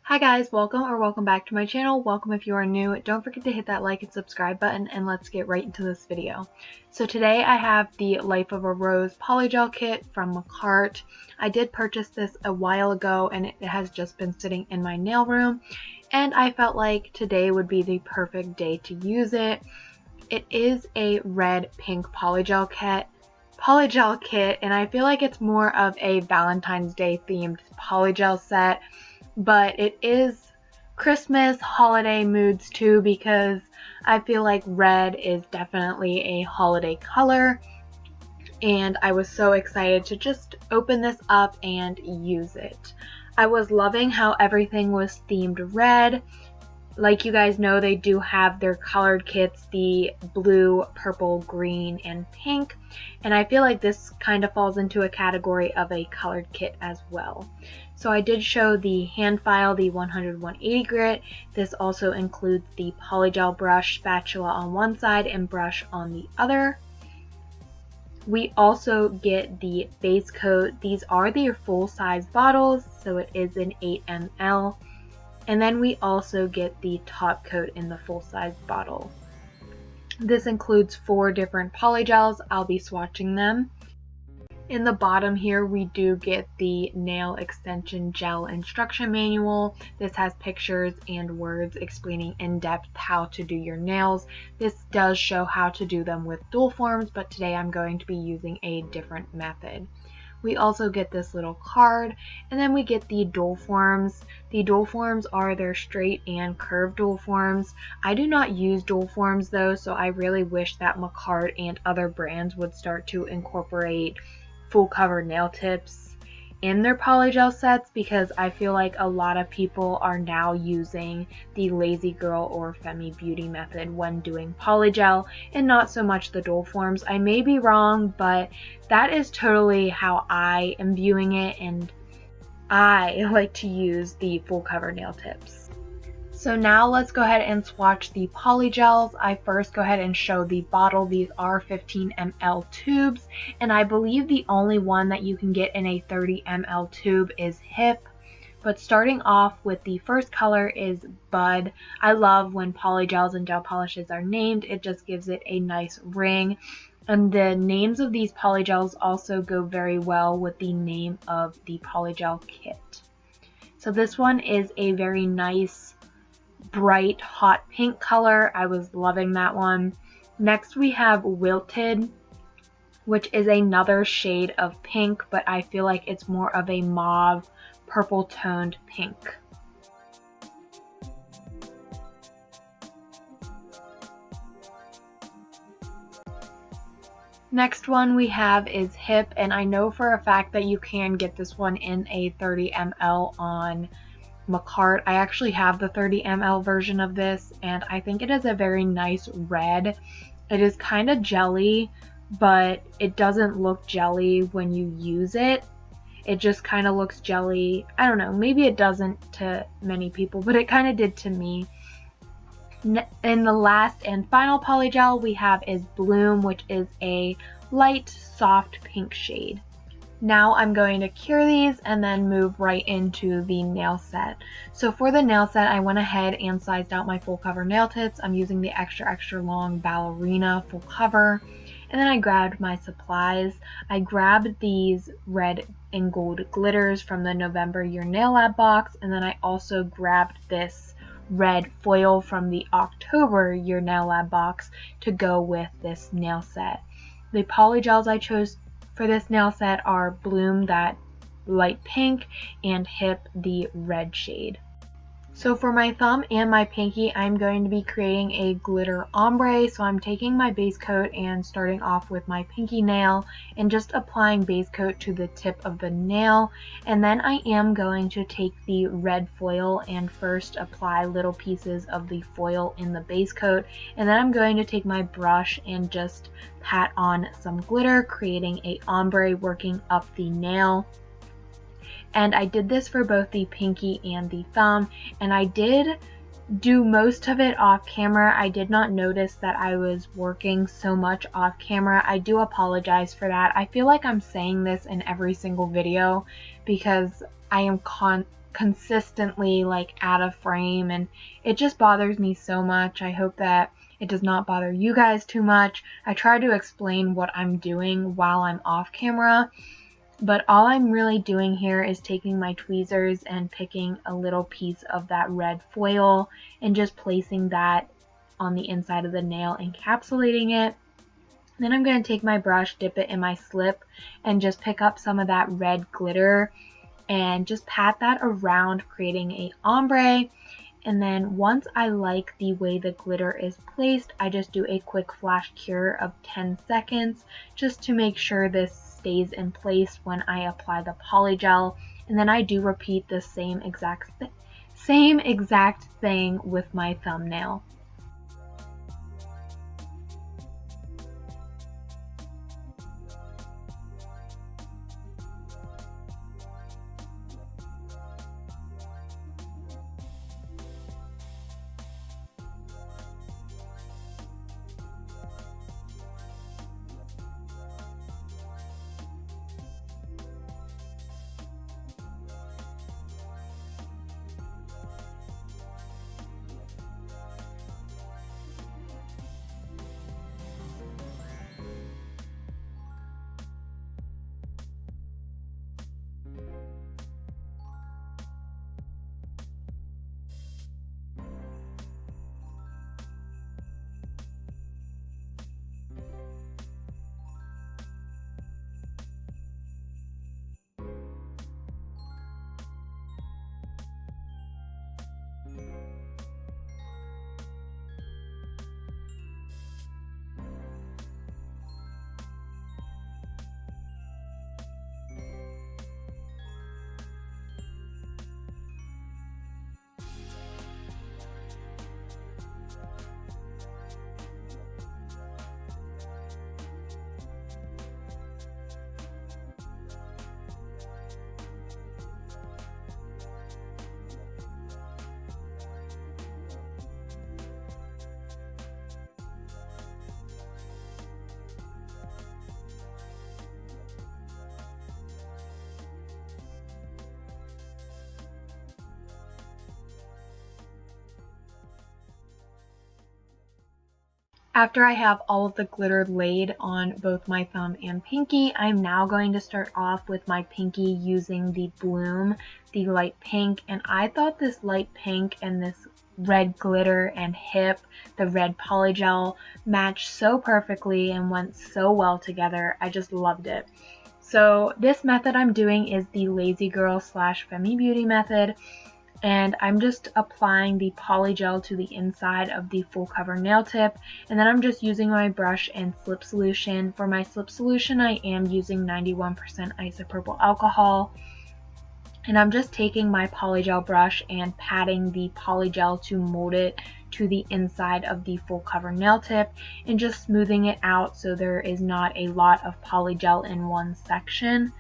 Hi guys, welcome back to my channel. Welcome if you are new. Don't forget to hit that like and subscribe button, and let's get right into this video. So today I have the Life of a Rose Polygel kit from Makartt. I did purchase this a while ago and it has just been sitting in my nail room, and I felt like today would be the perfect day to use it. It is a red pink polygel kit, and I feel like it's more of a Valentine's Day themed polygel set. But it is Christmas holiday moods too, because I feel like red is definitely a holiday color, and I was so excited to just open this up and use it. I was loving how everything was themed red. Like you guys know, they do have their colored kits, the blue, purple, green, and pink, and I feel like this kind of falls into a category of a colored kit as well. So I did show the hand file, the 100-180 grit. This also includes the polygel brush, spatula on one side and brush on the other. We also get the base coat. These are the full-size bottles, so it is an 8 ml. And then we also get the top coat in the full-size bottle. This includes 4 different polygels. I'll be swatching them. In the bottom here, we do get the nail extension gel instruction manual. This has pictures and words explaining in depth how to do your nails. This does show how to do them with dual forms, but today I'm going to be using a different method. We also get this little card, and then we get the dual forms. The dual forms are their straight and curved dual forms. I do not use dual forms though, so I really wish that Makartt and other brands would start to incorporate full cover nail tips in their polygel sets, because I feel like a lot of people are now using the lazy girl or Femi Beauty method when doing polygel and not so much the dual forms. I may be wrong, but that is totally how I am viewing it, and I like to use the full cover nail tips. So now let's go ahead and swatch the polygels. I first go ahead and show the bottle. These are 15 ml tubes, and I believe the only one that you can get in a 30 ml tube is Hip. But starting off with the first color is Bud. I love when polygels and gel polishes are named. It just gives it a nice ring. And the names of these polygels also go very well with the name of the polygel kit. So this one is a very nice bright hot pink color. I was loving that one. Next we have Wilted, which is another shade of pink, but I feel like it's more of a mauve purple toned pink. Next one we have is Hip, and I know for a fact that you can get this one in a 30 ml on Makartt. I actually have the 30 ml version of this, and I think it is a very nice red. It is kind of jelly, but it doesn't look jelly when you use it. It just kind of looks jelly. I don't know, maybe it doesn't to many people, but it kind of did to me. And the last and final polygel we have is Bloom, which is a light soft pink shade. Now I'm going to cure these and then move right into the nail set. So for the nail set, I went ahead and sized out my full cover nail tips. I'm using the extra long ballerina full cover. And then I grabbed my supplies. I grabbed these red and gold glitters from the November Your Nail Lab box. And then I also grabbed this red foil from the October Your Nail Lab box to go with this nail set. The polygels I chose for this nail set are Bloom, that light pink, and Hip, the red shade. So for my thumb and my pinky, I'm going to be creating a glitter ombre. So I'm taking my base coat and starting off with my pinky nail and just applying base coat to the tip of the nail. And then I am going to take the red foil and first apply little pieces of the foil in the base coat. And then I'm going to take my brush and just pat on some glitter, creating a ombre working up the nail. And I did this for both the pinky and the thumb, and I did do most of it off camera. I did not notice that I was working so much off camera. I do apologize for that. I feel like I'm saying this in every single video because I am consistently like out of frame, and it just bothers me so much. I hope that it does not bother you guys too much. I try to explain what I'm doing while I'm off camera, but all I'm really doing here is taking my tweezers and picking a little piece of that red foil and just placing that on the inside of the nail, encapsulating it. Then I'm going to take my brush, dip it in my slip, and just pick up some of that red glitter and just pat that around, creating a ombre. And then once I like the way the glitter is placed, I just do a quick flash cure of 10 seconds just to make sure this stays in place when I apply the polygel. And then I do repeat the same exact thing with my thumbnail. After I have all of the glitter laid on both my thumb and pinky, I'm now going to start off with my pinky using the Bloom, the light pink. And I thought this light pink and this red glitter and hip, the red polygel, matched so perfectly and went so well together. I just loved it. So this method I'm doing is the Lazy Girl / Femi Beauty method. And I'm just applying the polygel to the inside of the full cover nail tip, and then I'm just using my brush and slip solution. For my slip solution, I am using 91% isopropyl alcohol, and I'm just taking my polygel brush and patting the polygel to mold it to the inside of the full cover nail tip and just smoothing it out so there is not a lot of polygel in one section.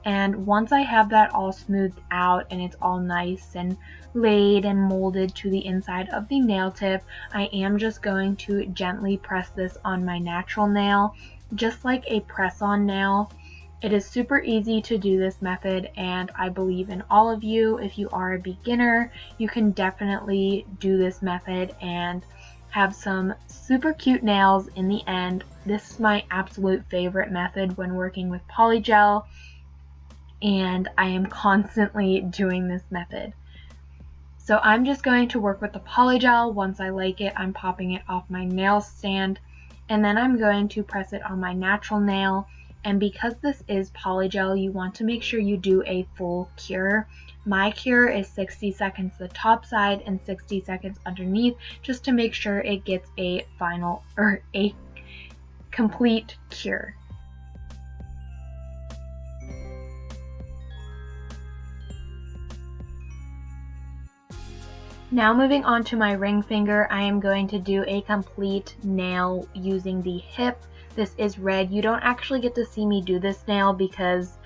And once I have that all smoothed out and it's all nice and laid and molded to the inside of the nail tip, I am just going to gently press this on my natural nail, just like a press-on nail. It is super easy to do this method, and I believe in all of you. If you are a beginner, you can definitely do this method and have some super cute nails in the end. This is my absolute favorite method when working with polygel, and I am constantly doing this method. So I'm just going to work with the polygel. Once I like it, I'm popping it off my nail stand, and then I'm going to press it on my natural nail. And because this is polygel, you want to make sure you do a full cure. My cure is 60 seconds the top side and 60 seconds underneath, just to make sure it gets a final or a complete cure. Now moving on to my ring finger, I am going to do a complete nail using the hip. This is red. You don't actually get to see me do this nail because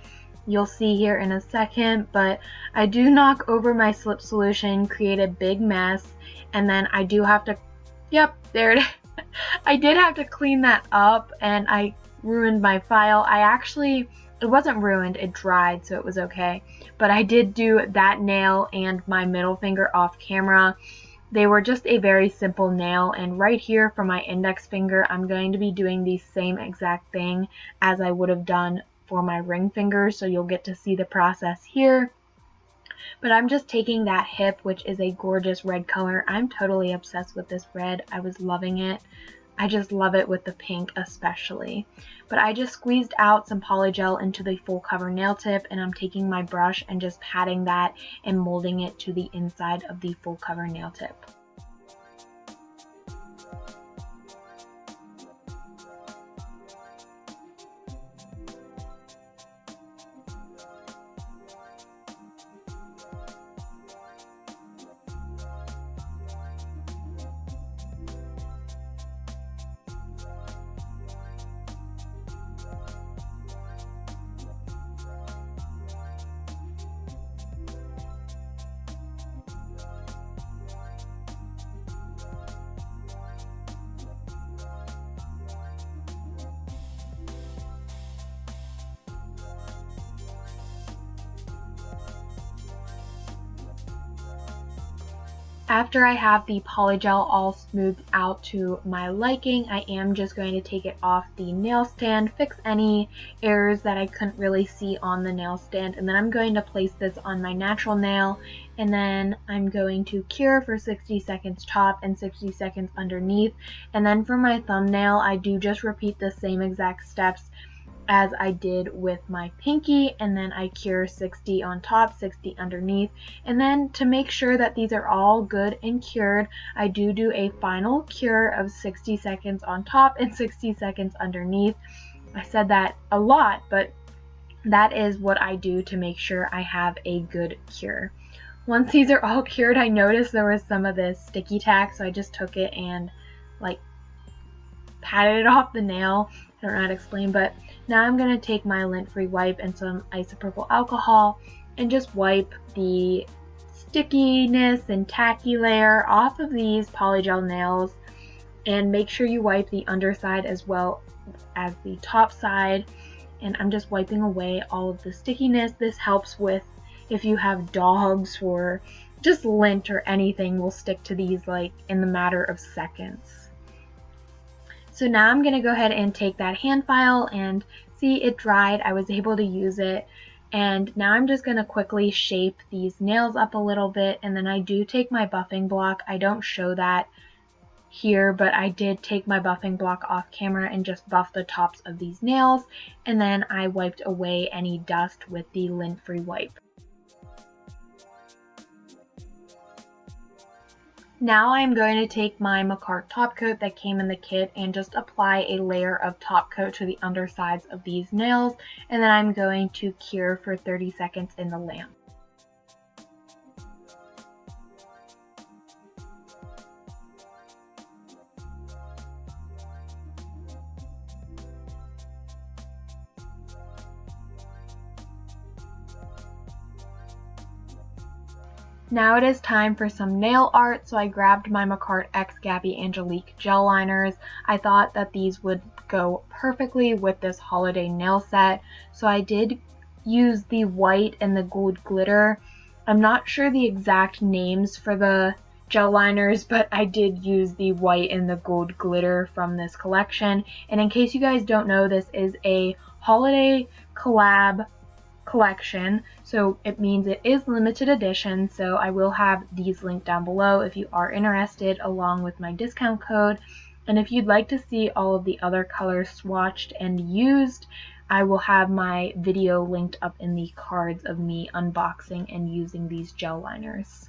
you'll see here in a second, but I do knock over my slip solution, create a big mess, and then I do have to, yep, there it is. I did have to clean that up and I ruined my file. I actually it wasn't ruined, it dried, so it was okay. But I did do that nail and my middle finger off camera. They were just a very simple nail, and right here for my index finger, I'm going to be doing the same exact thing as I would have done for my ring finger, so you'll get to see the process here. But I'm just taking that hip, which is a gorgeous red color. I'm totally obsessed with this red. I was loving it. I just love it with the pink especially. But I just squeezed out some polygel into the full cover nail tip, and I'm taking my brush and just patting that and molding it to the inside of the full cover nail tip. After I have the polygel all smoothed out to my liking, I am just going to take it off the nail stand, fix any errors that I couldn't really see on the nail stand, and then I'm going to place this on my natural nail, and then I'm going to cure for 60 seconds top and 60 seconds underneath. And then for my thumbnail, I do just repeat the same exact steps as I did with my pinky, and then I cure 60 on top, 60 underneath. And then to make sure that these are all good and cured, I do a final cure of 60 seconds on top and 60 seconds underneath. I said that a lot, but that is what I do to make sure I have a good cure. Once these are all cured, I noticed there was some of this sticky tack, so I just took it and like patted it off the nail. I don't know how to explain, but now I'm going to take my lint-free wipe and some isopropyl alcohol and just wipe the stickiness and tacky layer off of these polygel nails, and make sure you wipe the underside as well as the top side. And I'm just wiping away all of the stickiness. This helps with if you have dogs or just lint or anything will stick to these like in the matter of seconds. So now I'm going to go ahead and take that hand file, and see, it dried. I was able to use it. And now I'm just going to quickly shape these nails up a little bit, and then I do take my buffing block. I don't show that here, but I did take my buffing block off camera and just buff the tops of these nails, and then I wiped away any dust with the lint-free wipe. Now I'm going to take my Makartt top coat that came in the kit and just apply a layer of top coat to the undersides of these nails, and then I'm going to cure for 30 seconds in the lamp. Now it is time for some nail art, so I grabbed my Makartt X Gabby Angelique gel liners. I thought that these would go perfectly with this holiday nail set, so I did use the white and the gold glitter. I'm not sure the exact names for the gel liners, but I did use the white and the gold glitter from this collection. And in case you guys don't know, this is a holiday collab collection, so it means it is limited edition. So I will have these linked down below if you are interested, along with my discount code. And if you'd like to see all of the other colors swatched and used, I will have my video linked up in the cards of me unboxing and using these gel liners.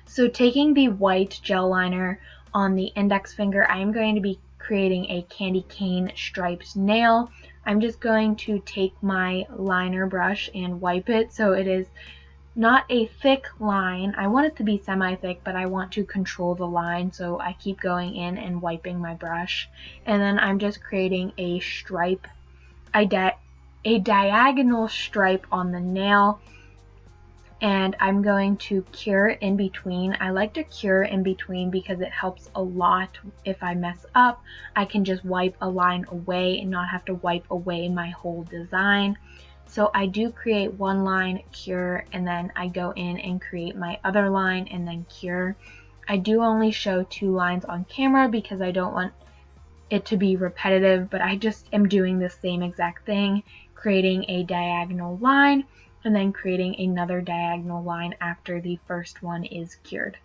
So taking the white gel liner on the index finger, I am going to be creating a candy cane striped nail. I'm just going to take my liner brush and wipe it so it is not a thick line. I want it to be semi-thick, but I want to control the line, so I keep going in and wiping my brush. And then I'm just creating a stripe, a diagonal stripe on the nail. and I'm going to cure in between. I like to cure in between because it helps a lot. If I mess up, I can just wipe a line away and not have to wipe away my whole design. So I do create one line, cure, and then I go in and create my other line and then cure. I do only show 2 lines on camera because I don't want it to be repetitive, but I just am doing the same exact thing, creating a diagonal line and then creating another diagonal line after the first one is cured.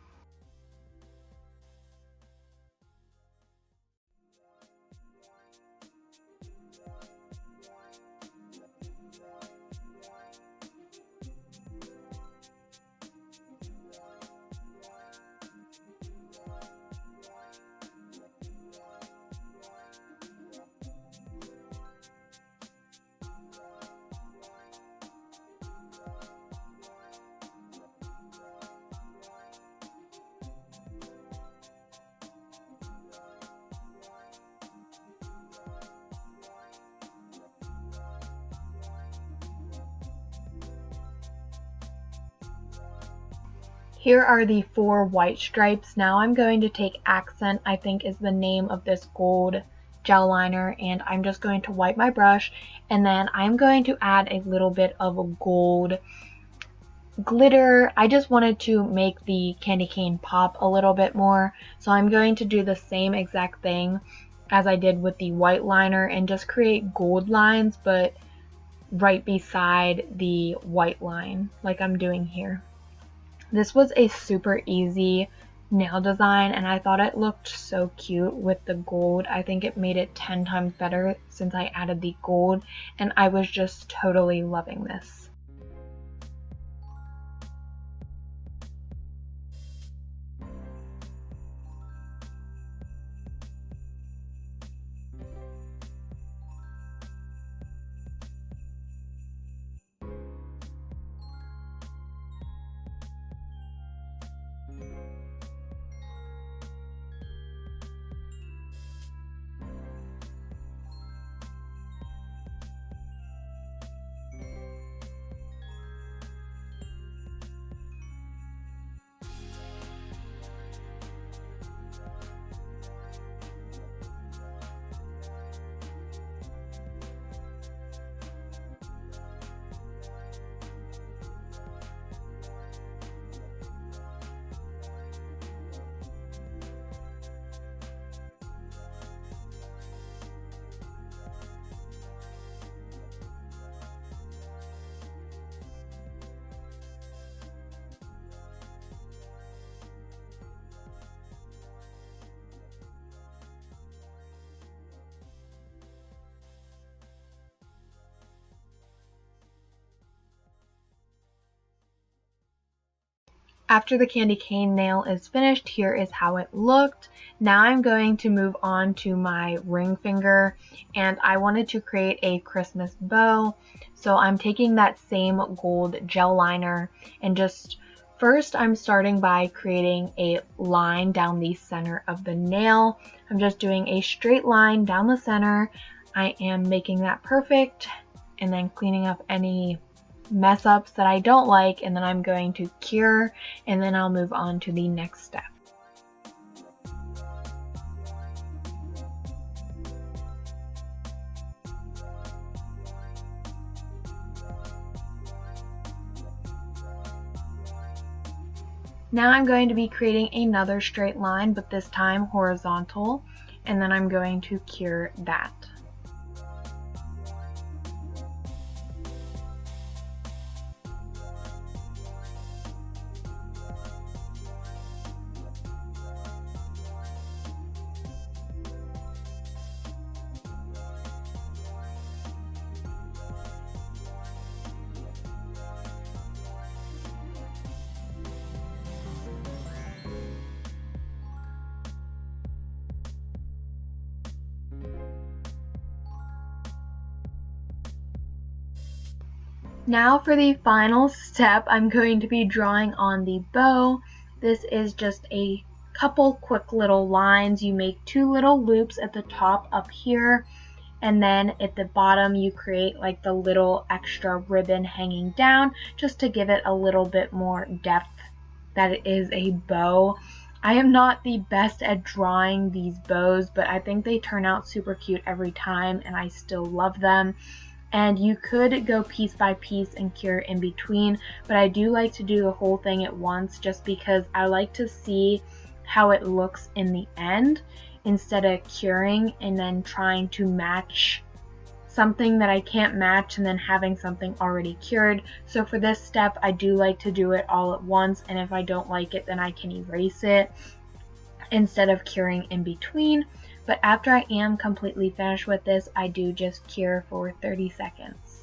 Here are the 4 white stripes. Now I'm going to take Accent, I think is the name of this gold gel liner, and I'm just going to wipe my brush, and then I'm going to add a little bit of a gold glitter. I just wanted to make the candy cane pop a little bit more, so I'm going to do the same exact thing as I did with the white liner and just create gold lines, but right beside the white line like I'm doing here. This was a super easy nail design and I thought it looked so cute with the gold. I think it made it 10 times better since I added the gold, and I was just totally loving this. After the candy cane nail is finished, here is how it looked. Now I'm going to move on to my ring finger, and I wanted to create a Christmas bow. So I'm taking that same gold gel liner and just first I'm starting by creating a line down the center of the nail. I'm just doing a straight line down the center. I am making that perfect and then cleaning up any mess ups that I don't like, and then I'm going to cure, and then I'll move on to the next step. Now I'm going to be creating another straight line, but this time horizontal, and then I'm going to cure that. Now for the final step, I'm going to be drawing on the bow. This is just a couple quick little lines. You make 2 little loops at the top up here, and then at the bottom you create like the little extra ribbon hanging down just to give it a little bit more depth that it is a bow. I am not the best at drawing these bows, but I think they turn out super cute every time and I still love them. And you could go piece by piece and cure in between, but I do like to do the whole thing at once just because I like to see how it looks in the end instead of curing and then trying to match something that I can't match and then having something already cured. So for this step, I do like to do it all at once, and if I don't like it, then I can erase it instead of curing in between. But after I am completely finished with this, I do just cure for 30 seconds.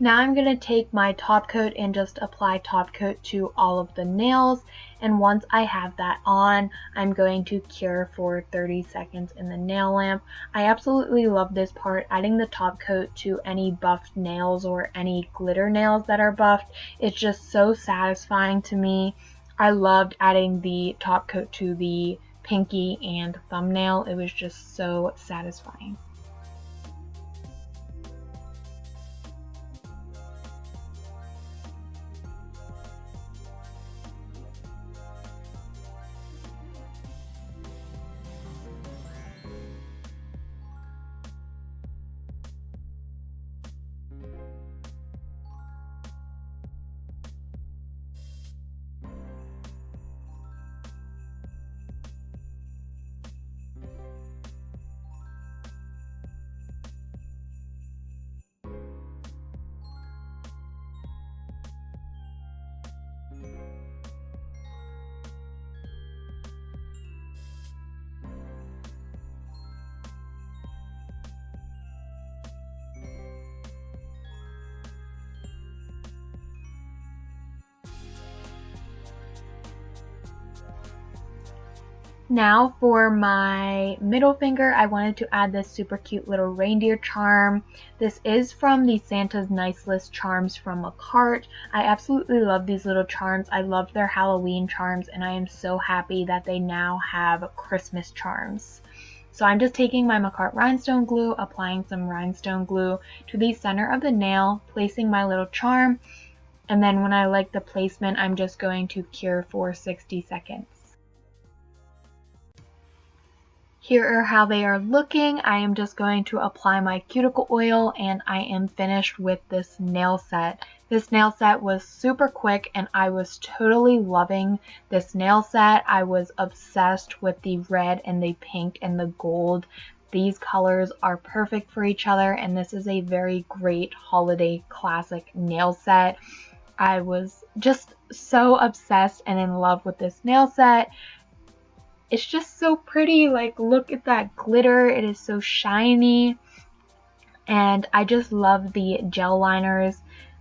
Now I'm going to take my top coat and just apply top coat to all of the nails, and once I have that on, I'm going to cure for 30 seconds in the nail lamp. I absolutely love this part, adding the top coat to any buffed nails or any glitter nails that are buffed. It's just so satisfying to me. I loved adding the top coat to the pinky and thumbnail. It was just so satisfying. Now for my middle finger, I wanted to add this super cute little reindeer charm. This is from the Santa's Nice List charms from Makartt. I absolutely love these little charms. I love their Halloween charms, and I am so happy that they now have Christmas charms. So I'm just taking my Makartt rhinestone glue, applying some rhinestone glue to the center of the nail, placing my little charm, and then when I like the placement, I'm just going to cure for 60 seconds. Here are how they are looking. I am just going to apply my cuticle oil and I am finished with this nail set. This nail set was super quick and I was totally loving this nail set. I was obsessed with the red and the pink and the gold. These colors are perfect for each other and this is a very great holiday classic nail set. I was just so obsessed and in love with this nail set. It's just so pretty. Like, look at that glitter. It is so shiny. And I just love the gel liners.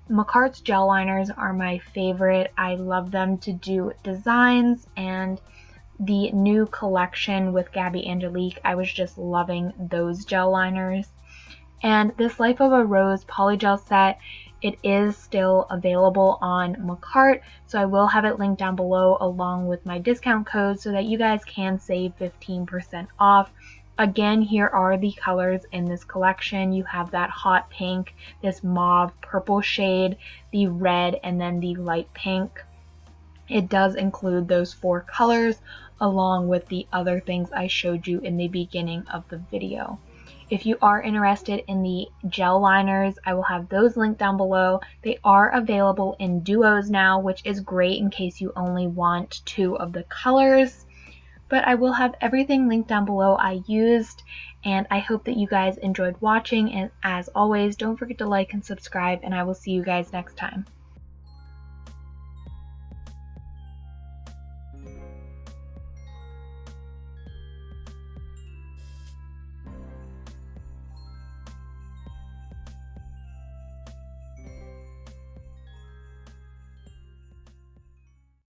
Makartt's gel liners are my favorite. I love them to do designs, and the new collection with Gabby Angelique, I was just loving those gel liners. And this Life of a Rose Polygel set, it is still available on Makartt, so I will have it linked down below along with my discount code so that you guys can save 15% off. Again, here are the colors in this collection. You have that hot pink, this mauve purple shade, the red, and then the light pink. It does include those 4 colors along with the other things I showed you in the beginning of the video. If you are interested in the gel liners, I will have those linked down below. They are available in duos now, which is great in case you only want 2 of the colors. But I will have everything linked down below I used, and I hope that you guys enjoyed watching, and as always, don't forget to like and subscribe, and I will see you guys next time.